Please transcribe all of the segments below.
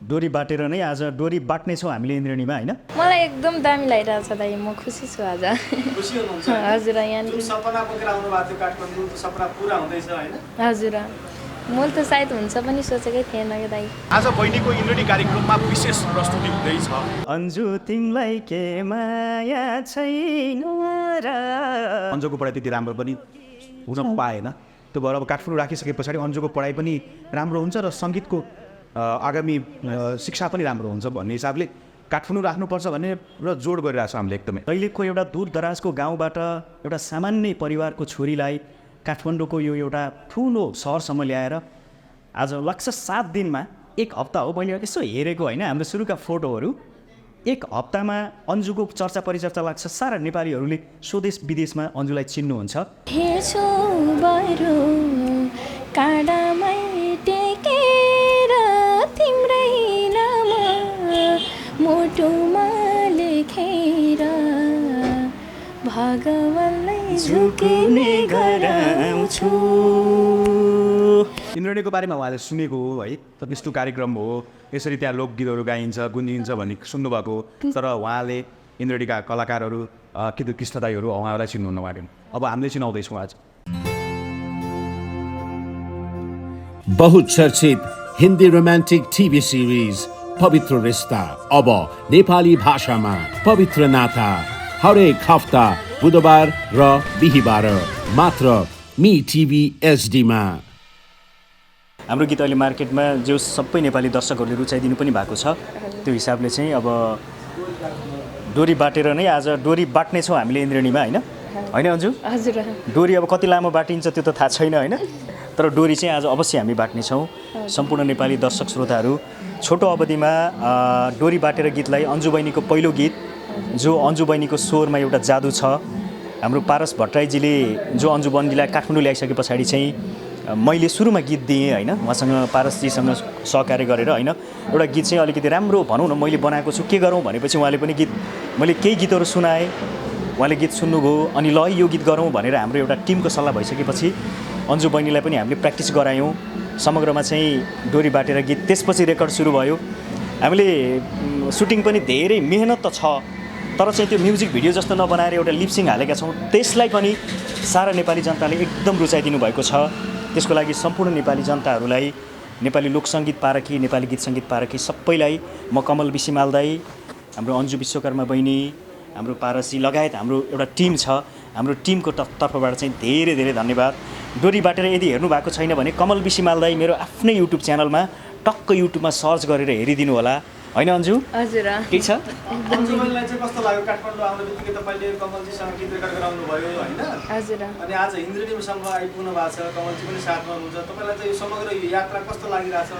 डोरी बाटेर नै आज डोरी बाट्ने छौँ हामीले इन्द्रेणीमा हैन मलाई एकदम दामी लागिरहेछ दाइ म खुसी छु आज खुसी हुनुहुन्छ हजुर यहाँ जुन सपना बोकेर आउनु भएको थियो काठमाडौँ त्यो सपना पुरा हुँदैछ हैन हजुर मैले त सायद हुन्छ पनि सोचेकै थिएन के दाइ आज बहिनीको इन्द्रेणी कार्यक्रममा विशेष प्रस्तुति हुँदैछ अन्जु तिमीलाई के माया छैन र अन्जुको पढाइ त्यति राम्रो पनि हुन पाएन त्यो भएर अब काठमाडौँ राखिसके पछाडि अन्जुको पढाइ पनि राम्रो हुन्छ र सङ्गीतको आगामी शिक्षा पनि राम्रो हुन्छ भन्ने हिसाबले काठमाडौँ राख्नुपर्छ भनेर जोड गरिरहेको छ हामीले एकदमै दैलेखको एउटा दूर दराजको गाउँबाट एउटा सामान्य परिवारको छोरीलाई काठमाडौँको यो एउटा ठुलो सहरसम्म ल्याएर आज लक्ष्य 7 दिनमा 1 हप्ता हो मैले यसो हेरेको होइन हाम्रो सुरुका फोटोहरू 1 हप्तामा अन्जुको चर्चा परिचर्चा लाग्छ सारा नेपालीहरूले स्वदेश विदेशमा अन्जुलाई चिन्नुहुन्छ मोटोमा लेखेर भगवानलाई झुक्ने गराउँछु इन्द्रेणीको बारेमा उहाँले सुनेको हो है त त्यस्तो कार्यक्रम हो यसरी त्यहाँ लोकगीतहरू गाइन्छ गुन्जिन्छ भन्ने सुन्नुभएको तर उहाँले इन्द्रेणीका कलाकारहरू कृष्ण दाईहरू उहाँहरूलाई चिन्नुहुन्न उहाँले अब हामीले चिनाउँदैछौँ आज बहुचर्चित हिन्दी रोमान्टिक टिभी सिरिज पवित्र रिश्ता अब नेपाली भाषामा पवित्र नाता हरेक हफ्ता बुधबार र बिहीबार मात्र मी टिभी एचडीमा हाम्रो गीत अहिले मार्केटमा जो सबै नेपाली दर्शकहरूले रुचाइदिनु पनि भएको छ त्यो हिसाबले चाहिँ अब डोरी बाटेर नै आज डोरी बाट्ने छौँ हामीले इन्द्रेणीमा हैन हैन अन्जु हजुर डोरी अब कति लामो बाटिन्छ त्यो त थाहा छैन हैन तर डोरी चाहिँ आज अवश्य हामी बाट्ने छौँ सम्पूर्ण नेपाली दर्शक श्रोताहरू छोटो अवधिमा डोरी बाटेर गीतलाई अन्जु बहिनीको पहिलो गीत जो अन्जु बहिनीको स्वरमा एउटा जादु छ हाम्रो पारस भट्टराईजीले जो अन्जु बहिनीलाई काठमाडौँ ल्याइसके पछाडि चाहिँ मैले सुरुमा गीत दिएँ होइन उहाँसँग पारसजीसँग सहकार्य गरेर होइन एउटा गीत चाहिँ अलिकति राम्रो भनौँ न मैले बनाएको छु के गरौँ भनेपछि उहाँले पनि गीत मैले केही गीतहरू सुनाएँ उहाँले गीत सुन्नुभयो अनि ल यो गीत गरौँ भनेर हाम्रो एउटा टिमको सल्लाह भइसकेपछि अन्जु बहिनीलाई पनि हामीले प्र्याक्टिस गरायौँ समग्रमा चाहिँ डोरी बाटेर गीत त्यसपछि रेकर्ड सुरु भयो हामीले सुटिङ पनि धेरै मेहनत त छ तर चाहिँ त्यो म्युजिक भिडियो जस्तो नबनाएर एउटा लिपसिङ हालेका छौँ त्यसलाई पनि सारा नेपाली जनताले एकदम रुचाइदिनु भएको छ त्यसको लागि सम्पूर्ण नेपाली जनताहरूलाई नेपाली लोकसङ्गीत पारखी नेपाली गीत सङ्गीत पारखी सबैलाई म कमल बिसिमाल दाई हाम्रो अन्जु विश्वकर्मा बहिनी हाम्रो पारसी लगायत हाम्रो एउटा टिम छ हाम्रो टिमको तर्फबाट चाहिँ धेरै धेरै धन्यवाद डोरी बाटेर यदि हेर्नु भएको छैन भने कमल बिसिमाल दाई मेरो आफ्नै युट्युब च्यानलमा टक्क युट्युबमा सर्च गरेर हेरिदिनु होला हैन अन्जु हजुर ठिक छ अन्जु बहिनीलाई चाहिँ कस्तो लाग्यो काठमाडौँ आउने बित्तिकै तपाईँले कमलजीसँग गीत रेकर्ड गराउनु भयो होइन हजुर अनि आज इन्द्रेणीसम्म आइपुग्नु भएको छ कमलजी पनि साथमा हुनुहुन्छ तपाईँलाई चाहिँ यो समग्र यो यात्रा कस्तो लागिरहेछ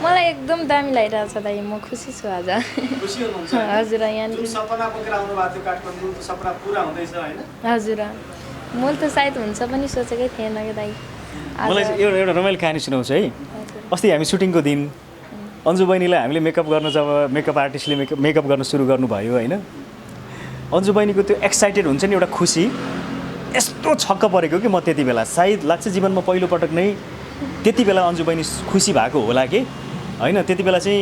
मलाई एकदम दामी लागिरहेछ दाइ म खुसी छु आज खुसी हुनुहुन्छ हजुर यहाँ जुन सपना बोकेर आउनु भएको थियो काठमाडौँ त्यो सपना पुरा हुँदैछ होइन हजुर मैले त सायद हुन्छ पनि सोचेकै थिएन के दाइ मलाई एउटा रमाइलो कहानी सुनाउँछु है अस्ति हामी सुटिङको दिन अन्जु बहिनीलाई हामीले मेकअप गर्न जब मेकअप आर्टिस्टले मेकअप गर्न सुरु गर्नुभयो होइन अन्जु बहिनीको त्यो एक्साइटेड हुन्छ नि एउटा खुसी यस्तो छक्क परेको कि म त्यति बेला सायद लाग्छ जीवनमा पहिलोपटक नै त्यति बेला अन्जु बहिनी खुसी भएको होला कि होइन त्यति बेला चाहिँ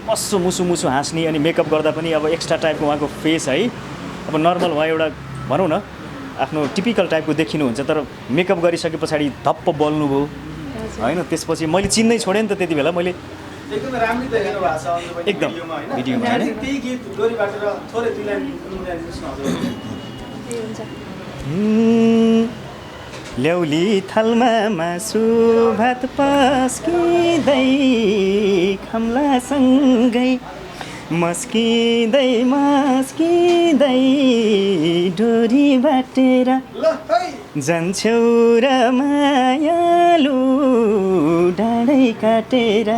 मस्सो मुसु हाँस्ने अनि मेकअप गर्दा पनि अब एक्स्ट्रा टाइपको उहाँको फेस है अब नर्मल उहाँ एउटा भनौँ न आफ्नो टिपिकल टाइपको देखिनुहुन्छ तर मेकअप गरिसके पछाडि धप्प बोल्नुभयो होइन त्यसपछि मैले चिन्नै छोडेँ नि त त्यति बेला मैले एकदमै राम्रै देखिनु भएको छ अन्जु बहिनी एकदम भिडियोमा हैन त्यही गीत डोरी बाटेर थोरै दुई लाइन गुनगुनाइदिनुस् न हुन्छ ल्याउली थालमा मासु भात पस्किँदै खम्लासँगै मस्किँदै डोरी बाटेर जान्छौ र मायालु डाँडै काटेर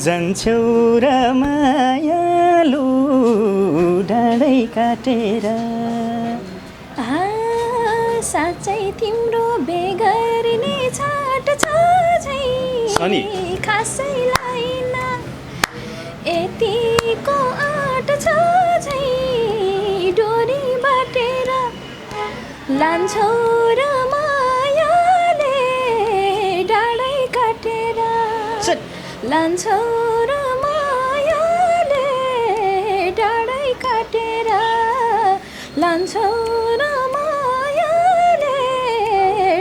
जान्छौ र मायालु डाँडै काटेर साँच्चै तिम्रो बेगर्ने छाट छ झै खासैलाई न यतिको आँट छ झै डोरी बाटेर लान्छौ र मायाले डाँडै काटेर लान्छौ र जान्छौ र मायाले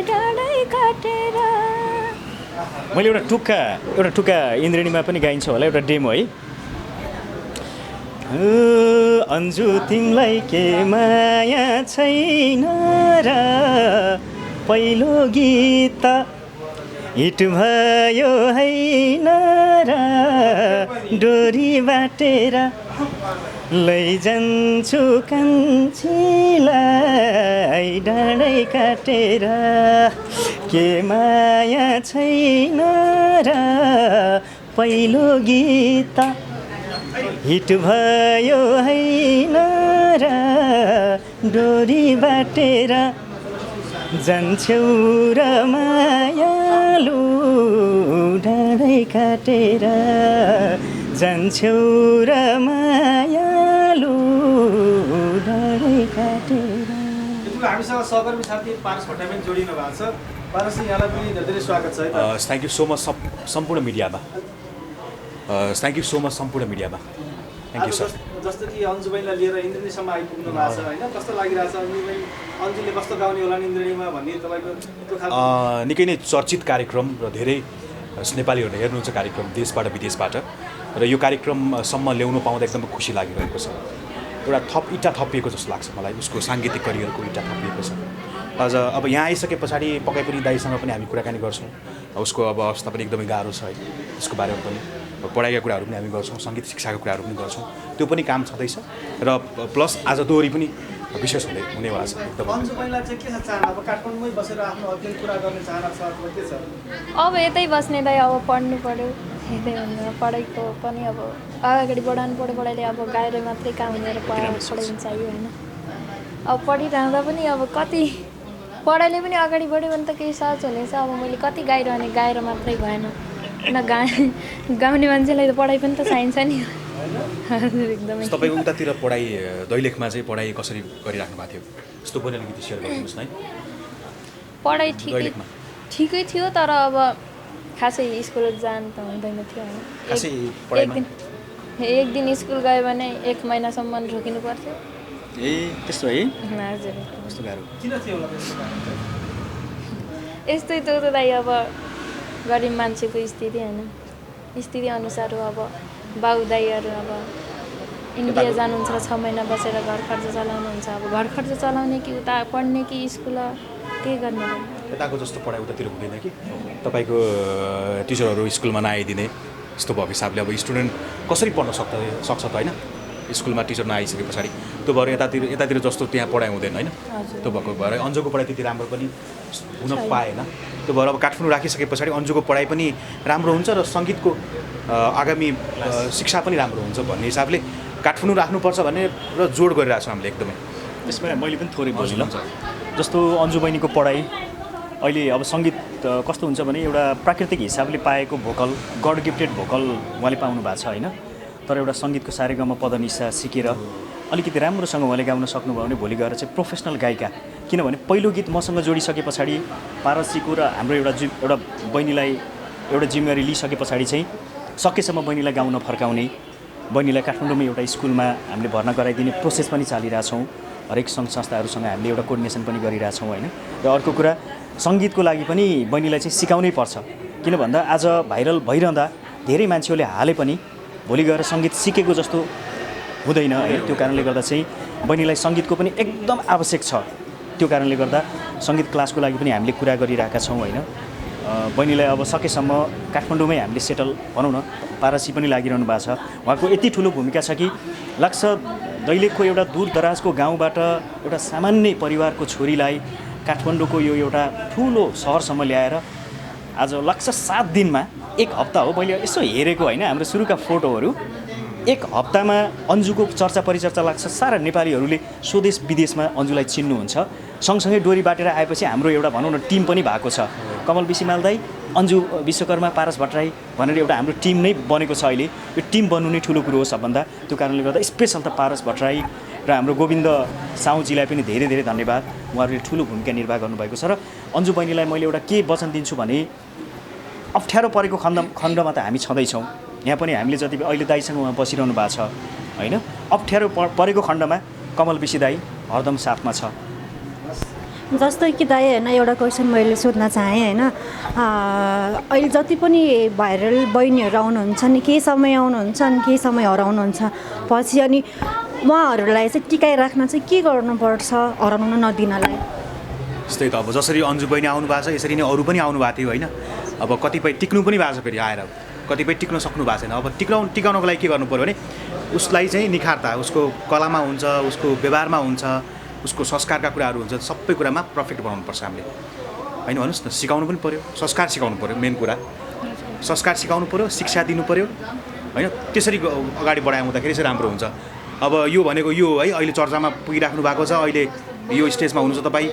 डाँडै काटेर। मैले एउटा टुक्का इन्द्रेणीमा पनि गाइन्छ होला, एउटा डेमो है। अन्जु तिमीलाई के माया छैन र पहिलो गीत हिट भयो हैन र डोरी बाटेर लैजान्छु कान्छीलाई डाँडै काटेर। के माया छैन र पहिलो गीत हिट भयो हैन र डोरी बाटेर जान्छौ र मायालु डाँडै काटेर। जान्छौ र मायालु डाँडै काटेर। हामीसँग सहकर्मी साथी पारस भट्टराई पनि जोडिनु भएको छ। पारस यहाँलाई पनि धेरै स्वागत छ है। थ्याङ्क यू सो मच सम्पूर्ण मिडियामा। थ्याङ्क यू सो मच सम्पूर्ण मिडियामा। Thank you sir. जस्तो कि अन्जु बहिनीलाई लिएर इन्द्रेणीसम्म आइपुग्नु भएको छ होइन, कस्तो लागिरहेछ? अन्जुले कस्तो गाउने होला इन्द्रेणीमा भन्ने तपाईँको त्यो खालको निकै नै चर्चित कार्यक्रम र धेरै नेपालीहरूले हेर्नुहुन्छ कार्यक्रम देशबाट विदेशबाट, र यो कार्यक्रमसम्म ल्याउनु पाउँदा एकदमै खुसी लागिरहेको छ। एउटा इँटा थपिएको जस्तो लाग्छ मलाई, उसको साङ्गीतिक करियरको इँटा थपिएको छ। अझ अब यहाँ आइसके पछाडि पक्कै पनि दाइसँग पनि हामी कुराकानी गर्छौँ। उसको अब अवस्था पनि एकदमै गाह्रो छ है, त्यसको बारेमा पनि पढाइका कुराहरू पनि हामी गर्छौँ, सङ्गीत शिक्षाको कुराहरू पनि गर्छौँ। त्यो पनि काम छँदैछ र प्लस आज दोहोरी पनि विशेष हुनेवाला छ। एकदम अन्जु बहिनीलाई चाहिँ के छ चाहना? अब काठमाडौँमै बसेर आफ्नो अध्ययन पुरा गर्ने चाहना छ अथवा के छ? अब यतै बस्ने दाइ, अब पढ्नु पऱ्यो यतै भनेर पढाइको पनि अब अगाडि बढाउनु पऱ्यो। पढाइले अब गाएर मात्रै काम हुँदैन, पढाइ पनि चाहियो होइन। अब पढिरहँदा पनि अब कति पढाइले पनि अगाडि बढ्यो भने त केही सहज हुनेछ। अब मैले कति गाइरहने, गाएर मात्रै भएन न, गाउने मान्छेलाई त पढाइ पनि त चाहिन्छ नि। हजुर एकदमै। तपाईँको उतातिर पढाइ दैलेखमा चाहिँ पढाइ कसरी गरिराख्नु भएको थियो, यस्तो पनि अलिकति सेयर गरिदिनुहोस् न है। पढाइ ठिकै थियो, तर अब खासै स्कुल जानु त हुँदैन थियो होइन। एक दिन स्कुल गयो भने 1 महिनासम्म रोकिनु पर्थ्यो। ए त्यस्तो है? हजुर कस्तो गाह्रो। किन थियो होला त्यस्तो? यस्तै त दाइ, अब गरिब मान्छेको स्थिति होइन, स्थिति अनुसार अब बाउ दाइहरू अब इन्डिया जानुहुन्छ र 6 महिना बसेर घर खर्च चलाउनुहुन्छ। अब घर खर्च चलाउने कि उता पढ्ने कि स्कुल के गर्ने? यताको जस्तो पढाइ उतातिर हुँदैन कि तपाईँको टिचरहरू स्कुलमा नआइदिने यस्तो भएको हिसाबले अब स्टुडेन्ट कसरी पढ्न सक्छ त होइन? स्कुलमा टिचर नआइसके पछाडि त्यो भएर यतातिर जस्तो त्यहाँ पढाइ हुँदैन होइन। त्यो भएको भएर अन्जुको पढाइ त्यति राम्रो पनि हुन पाएन। त्यो भएर अब काठमाडौँ राखिसके पछाडि अन्जुको पढाइ पनि राम्रो हुन्छ र सङ्गीतको आगामी शिक्षा पनि राम्रो हुन्छ भन्ने हिसाबले काठमाडौँ राख्नुपर्छ भन्ने र जोड गरिरहेको छौँ हामीले एकदमै। त्यसमा मैले पनि थोरै बोलेँ ल। जस्तो अन्जु बहिनीको पढाइ अहिले अब सङ्गीत कस्तो हुन्छ भने एउटा प्राकृतिक हिसाबले पाएको भोकल, गड गिफ्टेड भोकल उहाँले पाउनु भएको छ होइन। तर एउटा सङ्गीतको सारेगामा पदनिसा सिकेर अलिकति राम्रोसँग उहाँले गाउन सक्नुभयो भने भोलि गएर चाहिँ प्रोफेसनल गायिका। किनभने पहिलो गीत मसँग जोडिसके पछाडि पारसजीको र हाम्रो एउटा बहिनीलाई एउटा जिम्मेवारी लिइसके पछाडि चाहिँ सकेसम्म बहिनीलाई गाउन फर्काउने, बहिनीलाई काठमाडौँमा एउटा स्कुलमा हामीले भर्ना गराइदिने प्रोसेस पनि चालिरहेछौँ। हरेक सङ्घ संस्थाहरूसँग हामीले एउटा कोर्डिनेसन पनि गरिरहेछौँ होइन। र अर्को कुरा सङ्गीतको लागि पनि बहिनीलाई चाहिँ सिकाउनै पर्छ। किन भन्दा आज भाइरल भइरहँदा धेरै मान्छेहरूले हाले पनि भोलि गएर सङ्गीत सिकेको जस्तो हुँदैन है। त्यो कारणले गर्दा चाहिँ बहिनीलाई सङ्गीतको पनि एकदम आवश्यक छ। त्यो कारणले गर्दा सङ्गीत क्लासको लागि पनि हामीले कुरा गरिरहेका छौँ होइन। बहिनीलाई अब सकेसम्म काठमाडौँमै हामीले सेटल भनौँ न, पारसी पनि लागिरहनु भएको छ। उहाँको यति ठुलो भूमिका छ कि लाग्छ दैलेखको एउटा दूरदराजको गाउँबाट एउटा सामान्य परिवारको छोरीलाई काठमाडौँको यो एउटा ठुलो सहरसम्म ल्याएर आज लाग्छ 7 दिनमा 1 हप्ता हो, मैले यसो हेरेको होइन हाम्रो सुरुका फोटोहरू, 1 हप्तामा अन्जुको चर्चा परिचर्चा लाग्छ। सारा नेपालीहरूले स्वदेश विदेशमा अन्जुलाई चिन्नुहुन्छ। सँगसँगै डोरी बाटेर आएपछि हाम्रो एउटा भनौँ न टिम पनि भएको छ। कमल विसिमाल दाई, अन्जु विश्वकर्मा, पारस भट्टराई भनेर एउटा हाम्रो टिम नै बनेको छ अहिले। यो टिम बन्नु नै ठुलो कुरो हो सबभन्दा। त्यो कारणले गर्दा स्पेसल त पारस भट्टराई र हाम्रो गोविन्द साउजीलाई पनि धेरै धेरै धन्यवाद। उहाँहरूले ठुलो भूमिका निर्वाह गर्नुभएको छ। र अन्जु बहिनीलाई मैले एउटा के वचन दिन्छु भने अप्ठ्यारो परेको खण्डमा त हामी छँदैछौँ। यहाँ पनि हामीले जति अहिले दाइसँग उहाँ बसिरहनु भएको छ होइन। अप्ठ्यारो परेको खण्डमा कमल विसी दाई हरदम साथमा छ। जस्तो कि दाइ होइन एउटा क्वेसन मैले सोध्न चाहेँ होइन अहिले जति पनि भाइरल बहिनीहरू आउनुहुन्छ नि केही समय आउनुहुन्छ अनि केही समय हराउनुहुन्छ पछि अनि उहाँहरूलाई चाहिँ टिकाइराख्न चाहिँ के गर्नुपर्छ हराउन नदिनलाई? जस्तै त अब जसरी अन्जु बहिनी आउनु भएको छ यसरी नै अरू पनि आउनु भएको थियो होइन। अब कतिपय टिक्नु पनि भएको छ फेरि आएर, कतिपय टिक्न सक्नु भएको छैन। अब टिकाउनको लागि के गर्नु पऱ्यो भने उसलाई चाहिँ निखार्ता उसको कलामा हुन्छ, उसको व्यवहारमा हुन्छ, उसको संस्कारका कुराहरू हुन्छ, सबै कुरामा पर्फेक्ट बनाउनुपर्छ हामीले होइन। भन्नुहोस् न, सिकाउनु पनि पऱ्यो, संस्कार सिकाउनु पऱ्यो, मेन कुरा संस्कार सिकाउनु पऱ्यो, शिक्षा दिनु पऱ्यो होइन। त्यसरी अगाडि बढाउँदाखेरि चाहिँ राम्रो हुन्छ। अब यो भनेको यो है अहिले चर्चामा पुगिराख्नु भएको छ, अहिले यो स्टेजमा हुनुहुन्छ तपाईँ,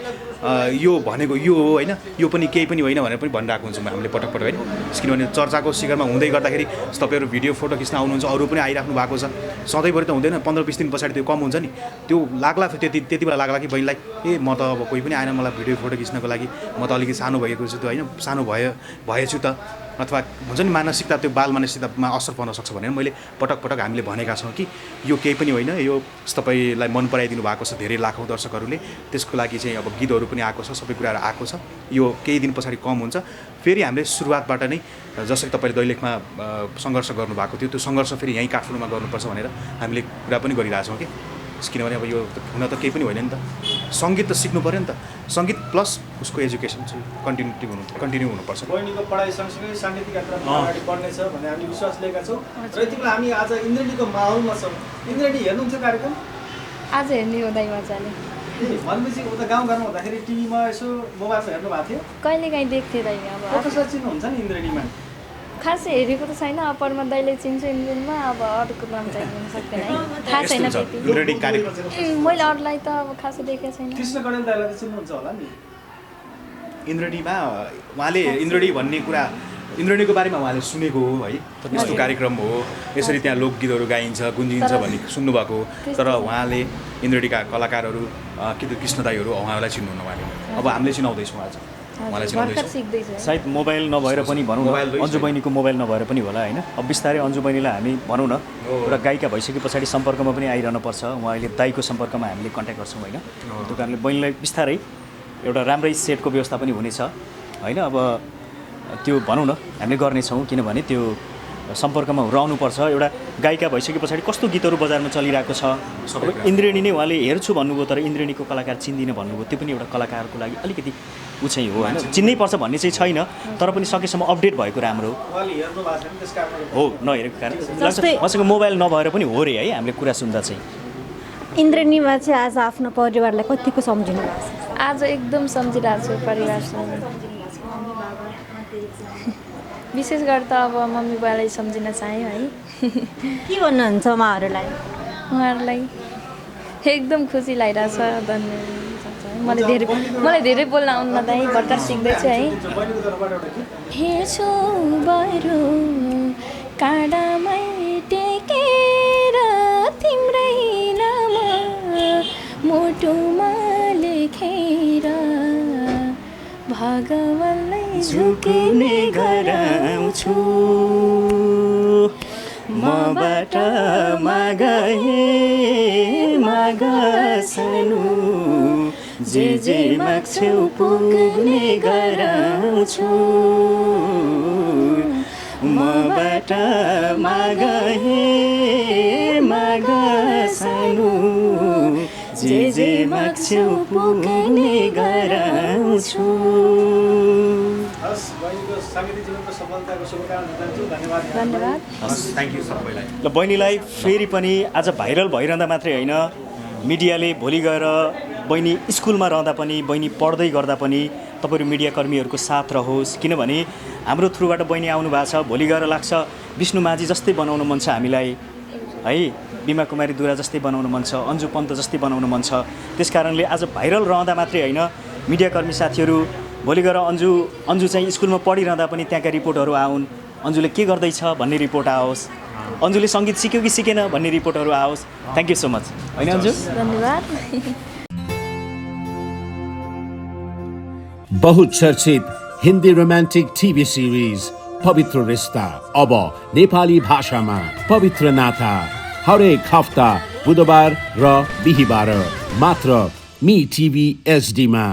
यो भनेको यो हो होइन, यो पनि केही पनि होइन भनेर पनि भनिरहेको हुन्छौँ हामीले पटक पटक होइन। किनभने चर्चाको शिखरमा हुँदै गर्दाखेरि तपाईँहरू भिडियो फोटो खिच्न आउनुहुन्छ, अरू पनि आइराख्नु भएको छ, सधैँभरि त हुँदैन, 15-20 दिन पछाडि त्यो कम हुन्छ नि, त्यो लाग्ला त्यति बेला लाग्ला कि बहिनीलाई ए म त अब कोही पनि आएन मलाई भिडियो फोटो खिच्नको लागि, म त अलिकति सानो भएको छु त होइन, सानो भएछु त, अथवा हुन्छ नि मानसिकता त्यो बाल मानसिकतामा असर पर्न सक्छ भनेर मैले पटक पटक हामीले भनेका छौँ कि यो केही पनि होइन, यो तपाईँलाई मन पराइदिनु भएको छ धेरै लाखौँ दर्शकहरूले, त्यसको लागि चाहिँ अब गीतहरू पनि आएको छ, सबै कुराहरू आएको छ, यो केही दिन पछाडि कम हुन्छ। फेरि हामीले सुरुवातबाट नै जसरी तपाईँले दैलेखमा सङ्घर्ष गर्नुभएको थियो त्यो सङ्घर्ष फेरि यहीँ काठमाडौँमा गर्नुपर्छ भनेर हामीले कुरा पनि गरिरहेछौँ कि। किनभने अब यो हुन त केही पनि होइन नि त, सङ्गीत त सिक्नु पऱ्यो नि त, सङ्गीत प्लस उसको एजुकेसन चाहिँ कन्टिन्यू हुनुपर्छ। बहिनीको पढाइ सँगसँगै साङ्गीतिक यात्रामा अगाडि बढ्नेछ भन्ने हामीले विश्वास लिएका छौँ र यति बेला हामी आज इन्द्रेणीको माहौलमा छौँ। इन्द्रेणी हेर्नुहुन्थ्यो कार्यक्रम? आज हेर्ने हो दाइ मजाले। भनेपछि उता गाउँघरमा हुँदाखेरि टिभीमा यसो मोबाइलमा हेर्नु भएको थियो? कहिलेकाहीँ देख्थेँ दाइ। अब कसरी चिन्नुहुन्छ नि इन्द्रेणीमा? खासै हेरेको त छैन, अप्परमा दाइले चिन्छु इन्द्रेणीमा, अब अरूको नाम चाहिँ लिन सक्दैन है, थाहा छैन त्यति। मैले अरूलाई त अब खासै देखेको छैन। कृष्ण गणेल दाइलाई त चिन्नुहुन्छ होला नि? इन्द्रेणीमा उहाँले इन्द्रेणी भन्ने कुरा इन्द्रेणीको बारेमा उहाँले सुनेको हो है, यस्तो कार्यक्रम हो, यसरी त्यहाँ लोकगीतहरू गाइन्छ गुन्जिन्छ भन्ने सुन्नुभएको, तर उहाँले इन्द्रेणीका कलाकारहरू कि त कृष्ण दाईहरू उहाँलाई चिन्नुहुन्न उहाँले। अब हामीले चिनाउँदैछौँ आज उहाँलाई चिनाउँदैछौँ। सायद मोबाइल नभएर पनि भनौँ न, अन्जु बहिनीको मोबाइल नभएर पनि होला होइन। अब बिस्तारै अन्जु बहिनीलाई हामी भनौँ न एउटा गायिका भइसके पछाडि सम्पर्कमा पनि आइरहनु पर्छ, उहाँ अहिले दाईको सम्पर्कमा हामीले कन्ट्याक्ट गर्छौँ होइन। त्यो कारणले बहिनीलाई बिस्तारै एउटा राम्रै सेटको व्यवस्था पनि हुनेछ होइन। अब त्यो भनौँ न हामीले गर्नेछौँ, किनभने त्यो सम्पर्कमा रहनुपर्छ। एउटा गायिका भइसके पछाडि कस्तो गीतहरू बजारमा चलिरहेको छ, इन्द्रेणी नै उहाँले हेर्छु भन्नुभयो तर इन्द्रेणीको कलाकार चिन्दिनँ भन्नुभयो, त्यो पनि एउटा कलाकारको लागि अलिकति ऊ चाहिँ हो होइन, चिन्नै पर्छ भन्ने चाहिँ छैन, तर पनि सकेसम्म अपडेट भएको राम्रो हो। नहेरेको कारण मसँग मोबाइल नभएर पनि हो रे है, हामीले कुरा सुन्दा चाहिँ। इन्द्रेणीमा चाहिँ आज आफ्नो परिवारलाई कतिको सम्झिनु भएको छ? आज एकदम सम्झिरहेको छु परिवारसँग, विशेष गरेर त अब मम्मी बुवालाई सम्झिन चाहेँ है। के भन्नुहुन्छ उहाँहरूलाई? उहाँहरूलाई एकदम खुसी लागिरहेछ, धन्यवाद। मलाई धेरै बोल्न आउन्न दाइ, भर्खर सिक्दैछु है। हेर्छु बरु काँडामै टेकेर तिम्रै नाम मुटुमा लेखेर भगवानलाई झुक्ने गराउँछु, मबाट मागे सानो जे माग्छौ पुग्ने गराउँछु, मबाट मागे सानो जे माग्छौ पुग्ने गराउँछु। धन्यवाद। ल बहिनीलाई फेरि पनि आज भाइरल भइरहँदा मात्रै होइन, मिडियाले भोलि गएर बहिनी स्कुलमा रहँदा पनि, बहिनी पढ्दै गर्दा पनि तपाईँहरू मिडियाकर्मीहरूको साथ रहोस्, किनभने हाम्रो थ्रुबाट बहिनी आउनु भएको छ, भोलि गएर लाग्छ विष्णु माझी जस्तै बनाउनु मन छ हामीलाई है, बिमा कुमारी दुरा जस्तै बनाउनु मन छ, अन्जु पन्त जस्तै बनाउनु मन छ। त्यस कारणले आज भाइरल रहँदा मात्रै होइन, मिडियाकर्मी साथीहरू भोलि गएर अन्जु चाहिँ स्कुलमा पढिरहँदा पनि त्यहाँका रिपोर्टहरू आउन्, अन्जुले के गर्दैछ भन्ने रिपोर्ट आओस्, अन्जुले सङ्गीत सिक्यो कि सिकेन भन्ने रिपोर्टहरू आओस्। थ्याङ्क यू सो मच होइन अन्जु, धन्यवाद। बहुचर्चित हिन्दी रोमान्टिक टिभी सिरिज पवित्र रिश्ता अब नेपाली भाषामा पवित्र नाता हरेक हफ्ता बुधबार र बिहीबार मात्र मी टिभी एचडीमा।